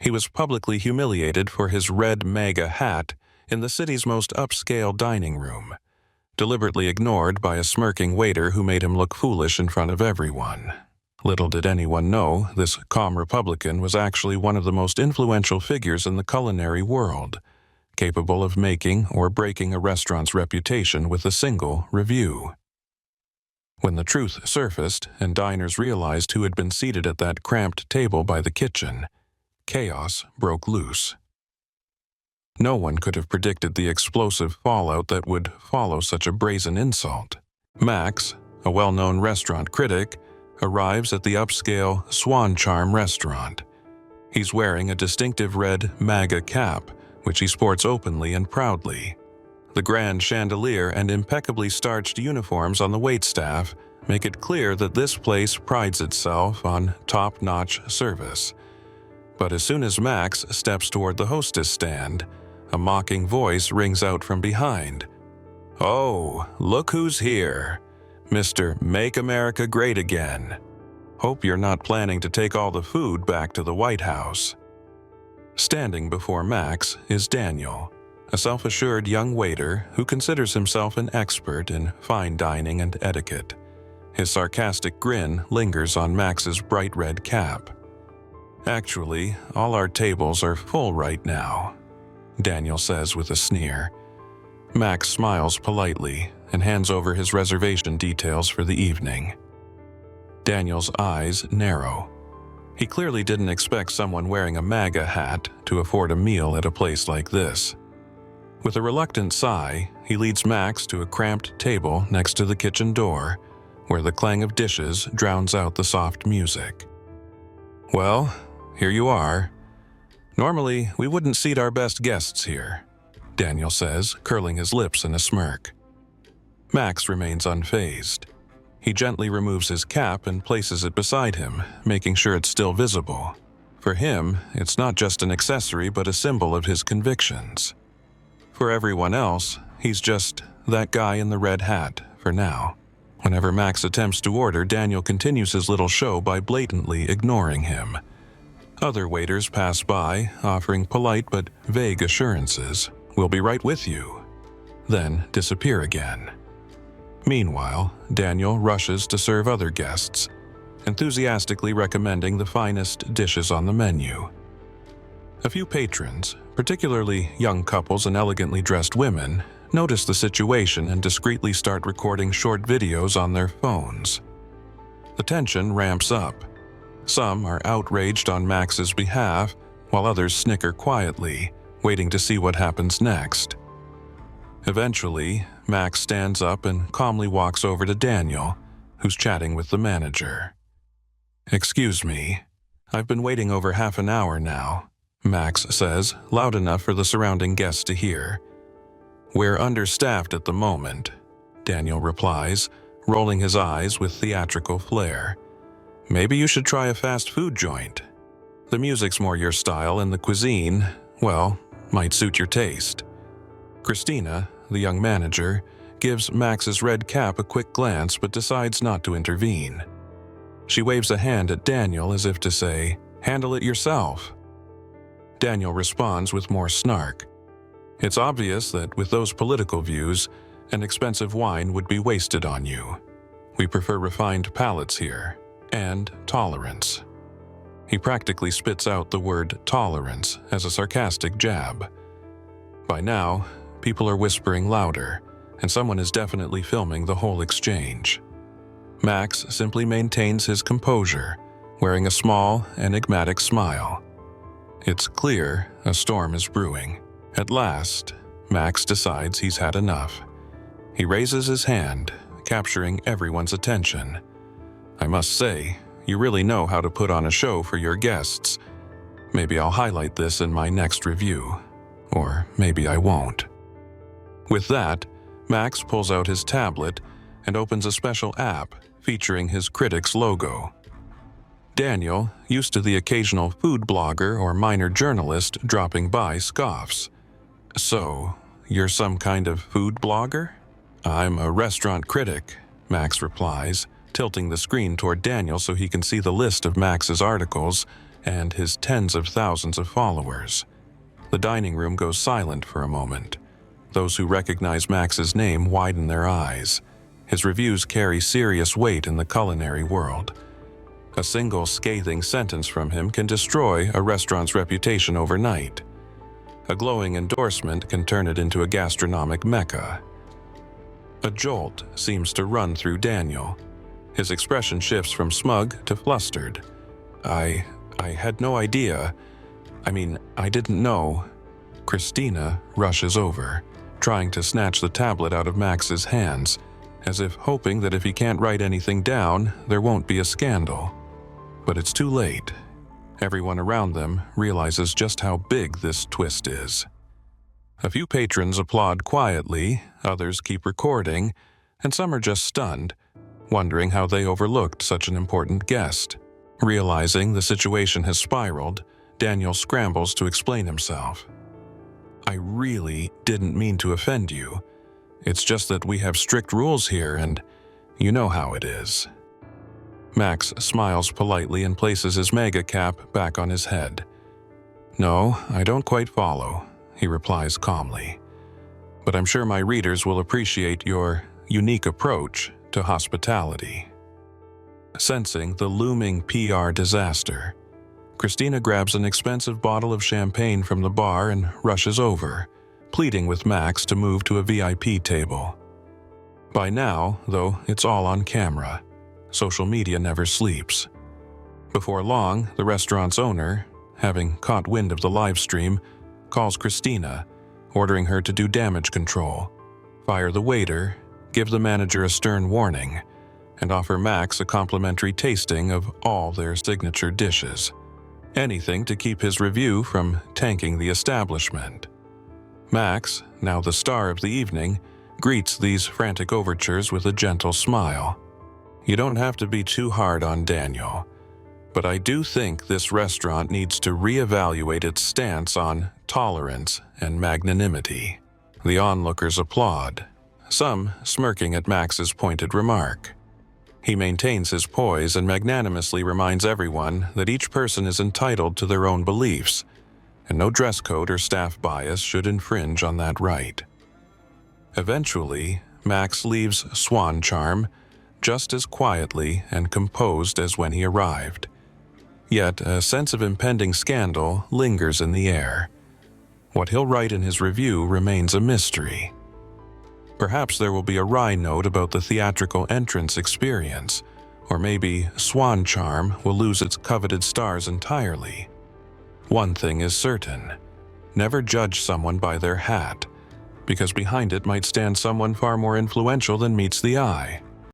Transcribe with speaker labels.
Speaker 1: He was publicly humiliated for his red MAGA hat in the city's most upscale dining room, deliberately ignored by a smirking waiter who made him look foolish in front of everyone. Little did anyone know, this calm Republican was actually one of the most influential figures in the culinary world, capable of making or breaking a restaurant's reputation with a single review. When the truth surfaced and diners realized who had been seated at that cramped table by the kitchen, chaos broke loose. No one could have predicted the explosive fallout that would follow such a brazen insult. Max, a well-known restaurant critic, arrives at the upscale Swan Charm restaurant. He's wearing a distinctive red MAGA cap, which he sports openly and proudly. The grand chandelier and impeccably starched uniforms on the waitstaff make it clear that this place prides itself on top-notch service. But as soon as Max steps toward the hostess stand, a mocking voice rings out from behind. "Oh, look who's here. Mr. Make America Great Again. Hope you're not planning to take all the food back to the White House." Standing before Max is Daniel, a self-assured young waiter who considers himself an expert in fine dining and etiquette. His sarcastic grin lingers on Max's bright red cap. "Actually, all our tables are full right now," Daniel says with a sneer. Max smiles politely and hands over his reservation details for the evening. Daniel's eyes narrow. He clearly didn't expect someone wearing a MAGA hat to afford a meal at a place like this. With a reluctant sigh, he leads Max to a cramped table next to the kitchen door, where the clang of dishes drowns out the soft music. "Well, here you are. Normally, we wouldn't seat our best guests here," Daniel says, curling his lips in a smirk. Max remains unfazed. He gently removes his cap and places it beside him, making sure it's still visible. For him, it's not just an accessory but a symbol of his convictions. For everyone else, he's just that guy in the red hat for now. Whenever Max attempts to order, Daniel continues his little show by blatantly ignoring him. Other waiters pass by, offering polite but vague assurances. "We'll be right with you," then disappear again. Meanwhile, Daniel rushes to serve other guests, enthusiastically recommending the finest dishes on the menu. A few patrons, particularly young couples and elegantly dressed women, notice the situation and discreetly start recording short videos on their phones. The tension ramps up. Some are outraged on Max's behalf, while others snicker quietly, waiting to see what happens next. Eventually, Max stands up and calmly walks over to Daniel, who's chatting with the manager. "Excuse me, I've been waiting over half an hour now," Max says, loud enough for the surrounding guests to hear. "We're understaffed at the moment," Daniel replies, rolling his eyes with theatrical flair. "Maybe you should try a fast food joint. The music's more your style and the cuisine, well, might suit your taste." Christina, the young manager, gives Max's red cap a quick glance but decides not to intervene. She waves a hand at Daniel as if to say, "Handle it yourself." Daniel responds with more snark. "It's obvious that with those political views, an expensive wine would be wasted on you. We prefer refined palates here, and tolerance." He practically spits out the word tolerance as a sarcastic jab. By now, people are whispering louder, and someone is definitely filming the whole exchange. Max simply maintains his composure, wearing a small, enigmatic smile. It's clear a storm is brewing. At last, Max decides he's had enough. He raises his hand, capturing everyone's attention. "I must say, you really know how to put on a show for your guests. Maybe I'll highlight this in my next review. Or maybe I won't." With that, Max pulls out his tablet and opens a special app featuring his Critic's logo. Daniel, used to the occasional food blogger or minor journalist dropping by, scoffs. "So, you're some kind of food blogger?" "I'm a restaurant critic," Max replies, tilting the screen toward Daniel so he can see the list of Max's articles, and his tens of thousands of followers. The dining room goes silent for a moment. Those who recognize Max's name widen their eyes. His reviews carry serious weight in the culinary world. A single scathing sentence from him can destroy a restaurant's reputation overnight. A glowing endorsement can turn it into a gastronomic mecca. A jolt seems to run through Daniel. His expression shifts from smug to flustered. I had no idea. I didn't know. Christina rushes over, trying to snatch the tablet out of Max's hands, as if hoping that if he can't write anything down, there won't be a scandal. But it's too late. Everyone around them realizes just how big this twist is. A few patrons applaud quietly, others keep recording, and some are just stunned, wondering how they overlooked such an important guest. Realizing the situation has spiraled, Daniel scrambles to explain himself. I really didn't mean to offend you. It's just that we have strict rules here, and you know how it is. Max smiles politely and places his MAGA cap back on his head. No, I don't quite follow, he replies calmly. But I'm sure my readers will appreciate your unique approach to hospitality. Sensing the looming PR disaster, Christina grabs an expensive bottle of champagne from the bar and rushes over, pleading with Max to move to a VIP table. By now, though, it's all on camera. Social media never sleeps. Before long, the restaurant's owner, having caught wind of the live stream, calls Christina, ordering her to do damage control, fire the waiter, give the manager a stern warning, and offer Max a complimentary tasting of all their signature dishes. Anything to keep his review from tanking the establishment. Max, now the star of the evening, greets these frantic overtures with a gentle smile. You don't have to be too hard on Daniel, but I do think this restaurant needs to reevaluate its stance on tolerance and magnanimity. The onlookers applaud, some smirking at Max's pointed remark. He maintains his poise and magnanimously reminds everyone that each person is entitled to their own beliefs, and no dress code or staff bias should infringe on that right. Eventually, Max leaves Swan Charm just as quietly and composed as when he arrived. Yet a sense of impending scandal lingers in the air. What he'll write in his review remains a mystery. Perhaps there will be a wry note about the theatrical entrance experience, or maybe Swan Charm will lose its coveted stars entirely. One thing is certain: never judge someone by their hat, because behind it might stand someone far more influential than meets the eye.